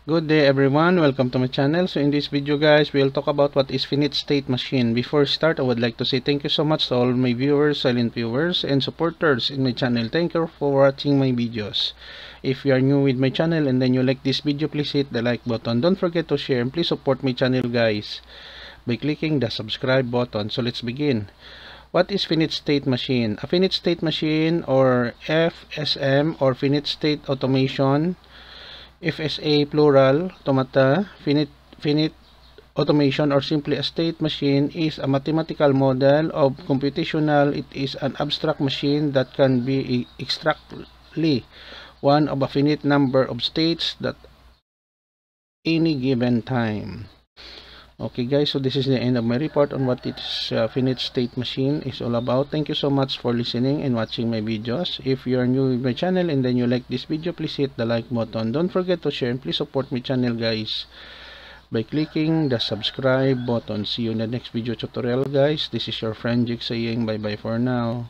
Good day everyone, welcome to my channel. So in this video guys, we'll talk about what is finite state machine. Before start, I would like to say thank you so much to all my viewers, silent viewers, and supporters in my channel. Thank you for watching my videos. If you are new with my channel and then you like this video, please hit the like button. Don't forget to share and please support my channel guys by clicking the subscribe button. So let's begin. What is finite state machine? A finite state machine, or FSM, or finite state automation, FSA plural, automata, finite automation, or simply a state machine, is a mathematical model of computational. It is an abstract machine that can be exactly one of a finite number of states at any given time. Okay guys, so this is the end of my report on what this finite state machine is all about. Thank you so much for listening and watching my videos. If you are new with my channel and then you like this video, please hit the like button. Don't forget to share and please support my channel guys by clicking the subscribe button. See you in the next video tutorial guys. This is your friend Jig saying bye bye for now.